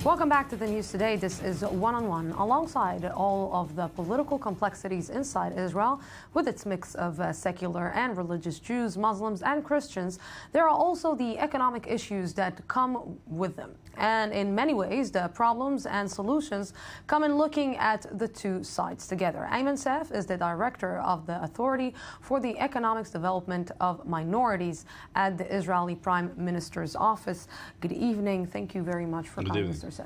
Welcome back to the news today. This is One-on-One. Alongside all of the political complexities inside Israel, with its mix of secular and religious Jews, Muslims, and Christians, there are also the economic issues that come with them. And in many ways, the problems and solutions come in looking at the two sides together. Aiman Saif is the director of the Authority for the Economic Development of Minorities at the Israeli Prime Minister's Office. Good evening. Thank you very much for coming, Mr. Saif.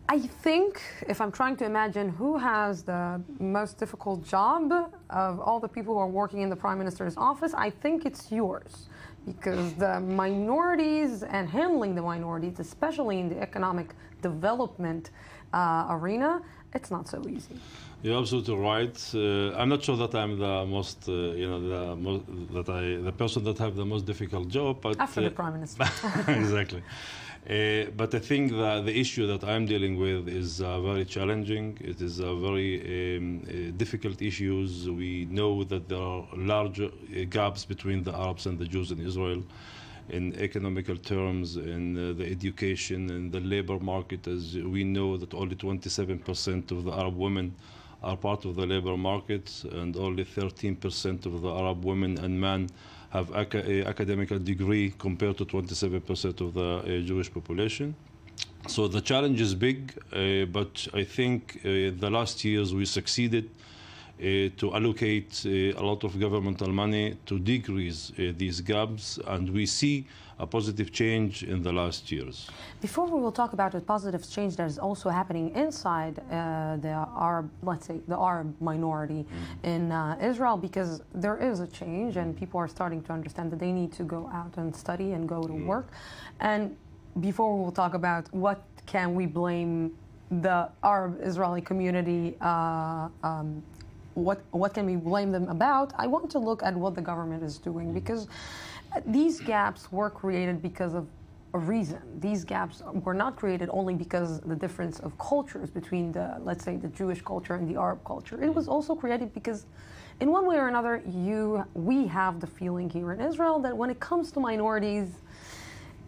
I think, if I'm trying to imagine who has the most difficult job of all the people who are working in the Prime Minister's office, I think it's yours. Because the minorities and handling the minorities, especially in the economic development arena, it's not so easy. You're absolutely right. I'm not sure that I'm the most, the person that have the most difficult job. But after the Prime Minister. Exactly. But I think that the issue that I'm dealing with is very challenging. It is a very difficult issues. We know that there are large gaps between the Arabs and the Jews in Israel in economical terms, in the education and the labor market. As we know that only 27% of the Arab women are part of the labor market, and only 13% of the Arab women and men have an academic degree compared to 27% of the Jewish population. So the challenge is big, but I think the last years we succeeded to allocate a lot of governmental money to decrease these gaps, and we see a positive change in the last years. Before we will talk about the positive change that is also happening inside the Arab, let's say, the Arab minority in Israel, because there is a change and people are starting to understand that they need to go out and study and go to work. And before we will talk about what can we blame the Arab Israeli community, what can we blame them about, I want to look at what the government is doing, because these gaps were created because of a reason. These gaps were not created only because of the difference of cultures between the, let's say, the Jewish culture and the Arab culture. It was also created because in one way or another, we have the feeling here in Israel that when it comes to minorities,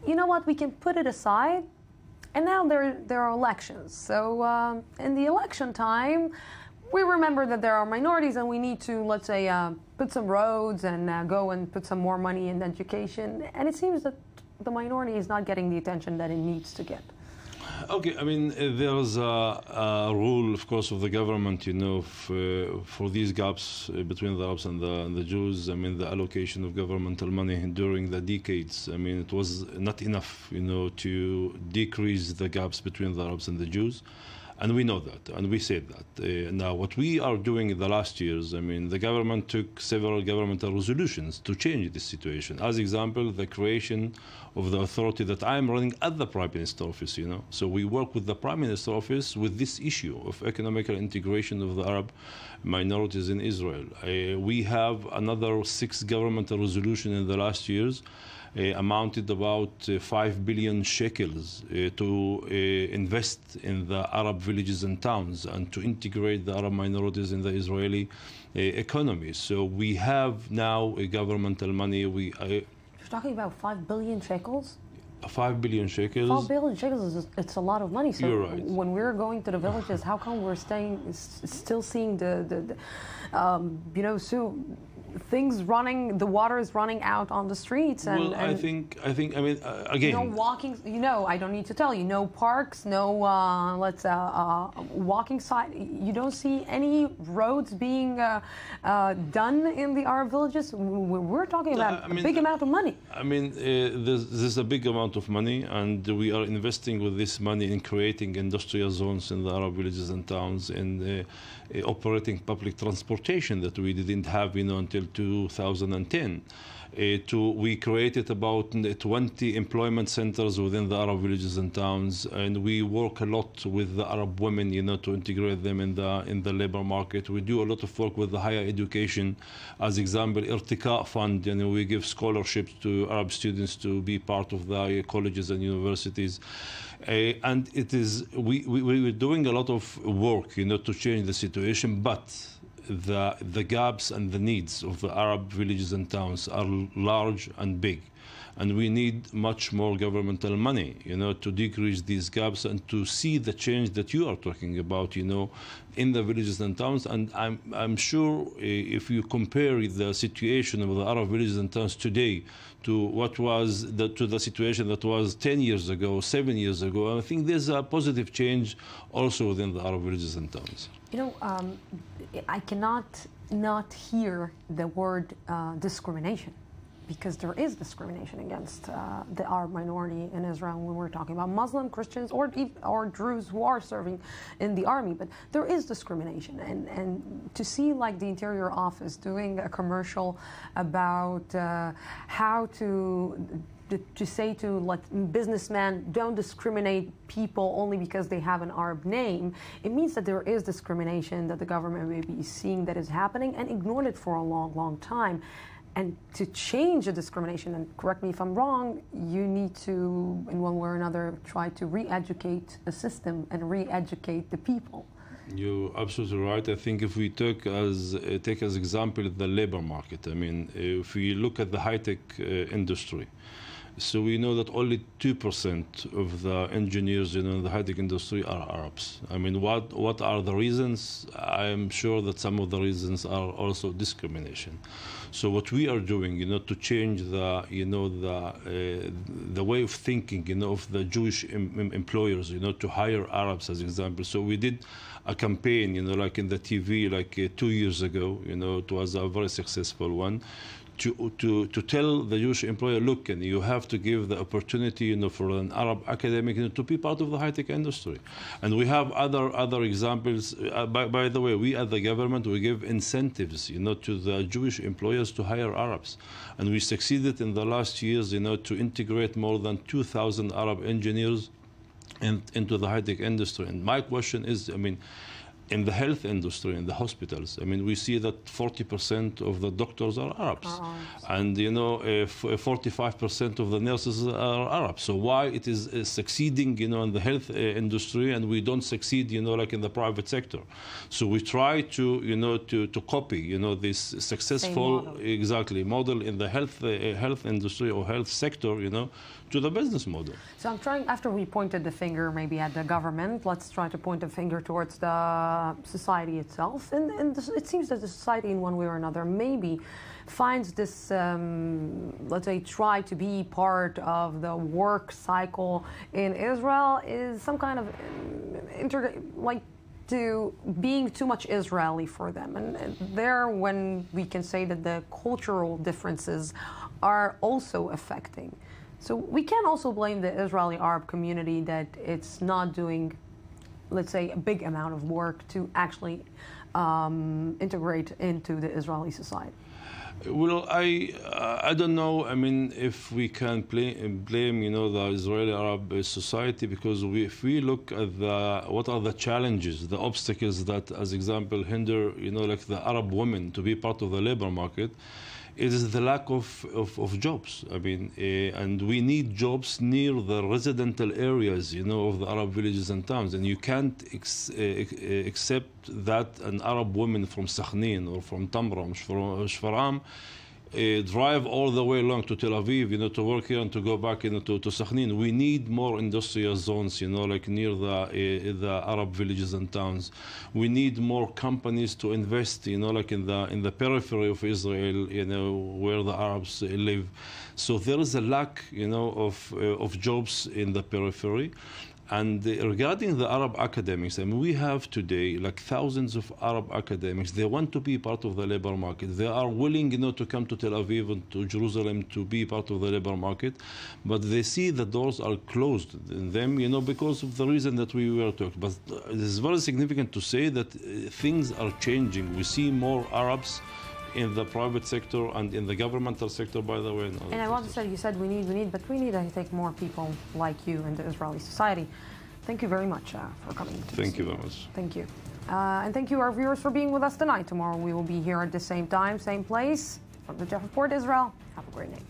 you know what, we can put it aside. And now there are elections. So in the election time, we remember that there are minorities and we need to, let's say, put some roads and go and put some more money in education. And it seems that the minority is not getting the attention that it needs to get. Okay, I mean, there's a rule, of course, of the government, you know, for these gaps between the Arabs and the Jews. I mean, the allocation of governmental money during the decades, I mean, it was not enough, you know, to decrease the gaps between the Arabs and the Jews. And we know that, and we said that. Now, what we are doing in the last years, I mean, the government took several governmental resolutions to change this situation. As example, the creation of the authority that I'm running at the Prime Minister office, you know. So we work with the Prime Minister office with this issue of economical integration of the Arab minorities in Israel. We have another 6 governmental resolutions in the last years, amounted about 5 billion shekels to invest in the Arab villages and towns and to integrate the Arab minorities in the Israeli economy. So we have now governmental money. You're talking about 5 billion shekels? 5 billion shekels. 5 billion shekels, it's a lot of money. So you're right. When we're going to the villages, how come we're still seeing you know, so things running, the water is running out on the streets, and, well, I think, I mean, again, no walking. You know, I don't need to tell you, no parks, no walking side. You don't see any roads being done in the Arab villages. We're talking about a big amount of money. I mean, there's a big amount of money, and we are investing with this money in creating industrial zones in the Arab villages and towns, and operating public transportation that we didn't have, you know, until 2010. We created about 20 employment centers within the Arab villages and towns, and we work a lot with the Arab women, you know, to integrate them in the labor market. We do a lot of work with the higher education. As example, Irtika Fund, and we give scholarships to Arab students to be part of the colleges and universities. And it is we're doing a lot of work, you know, to change the situation, but the gaps and the needs of the Arab villages and towns are large and big. And we need much more governmental money, to decrease these gaps and to see the change that you are talking about, in the villages and towns. And I'm sure if you compare the situation of the Arab villages and towns today to what was to the situation that was 10 years ago, 7 years ago, I think there's a positive change also within the Arab villages and towns. I cannot not hear the word discrimination, because there is discrimination against the Arab minority in Israel when we're talking about Muslim, Christians, or Druze who are serving in the army. But there is discrimination. And to see like the Interior Office doing a commercial about how to say to businessmen, don't discriminate people only because they have an Arab name, it means that there is discrimination that the government may be seeing that is happening and ignored it for a long, long time. And to change the discrimination, and correct me if I'm wrong, you need to, in one way or another, try to re-educate the system and re-educate the people. You're absolutely right. I think if we take as example the labor market, I mean, if we look at the high-tech industry, so we know that only 2% of the engineers in the high-tech industry are Arabs. I mean, what are the reasons? I'm sure that some of the reasons are also discrimination. So what we are doing, to change the way of thinking, of the Jewish employers, to hire Arabs as example. So we did a campaign, like in the TV, like 2 years ago. It was a very successful one. To tell the Jewish employer, look, and you have to give the opportunity, for an Arab academic to be part of the high-tech industry. And we have other examples. By the way, we as the government, we give incentives, to the Jewish employers to hire Arabs. And we succeeded in the last years, to integrate more than 2,000 Arab engineers into the high-tech industry. And my question is, in the health industry, in the hospitals, we see that 40% of the doctors are Arabs. And, 45% of the nurses are Arabs. So why it is succeeding, in the health industry and we don't succeed, like in the private sector? So we try to, to copy, this successful, model in the health industry or health sector, to the business model. So I'm trying, after we pointed the finger maybe at the government, let's try to point a finger towards the society itself. And it seems that the society in one way or another maybe finds this, let's say, try to be part of the work cycle in Israel is some kind of, to being too much Israeli for them. And there, when we can say that the cultural differences are also affecting. So we can also blame the Israeli Arab community that it's not doing, let's say, a big amount of work to actually integrate into the Israeli society. Well, I don't know. If we can blame, the Israeli Arab society, because if we look at what are the challenges, the obstacles that, as example, hinder, like the Arab women to be part of the labor market, it is the lack of jobs. And we need jobs near the residential areas, of the Arab villages and towns. And you can't accept that an Arab woman from Sakhnin or from Tamra, Shfaram, drive all the way along to Tel Aviv, to work here and to go back, to Sakhnin. We need more industrial zones, like near the Arab villages and towns. We need more companies to invest, like in the periphery of Israel, where the Arabs live. So there is a lack, of jobs in the periphery. And regarding the Arab academics, we have today like thousands of Arab academics. They want to be part of the labor market. They are willing, to come to Tel Aviv and to Jerusalem to be part of the labor market, but they see the doors are closed in them, because of the reason that we were talking. But it is very significant to say that things are changing. We see more Arabs in the private sector and in the governmental sector, by the way. And I want to say, you said we need, but we need, I think, more people like you in the Israeli society. Thank you very much for coming. Thank you very much. Thank you. And thank you, our viewers, for being with us tonight. Tomorrow we will be here at the same time, same place, from the Jaffa Port, Israel. Have a great night.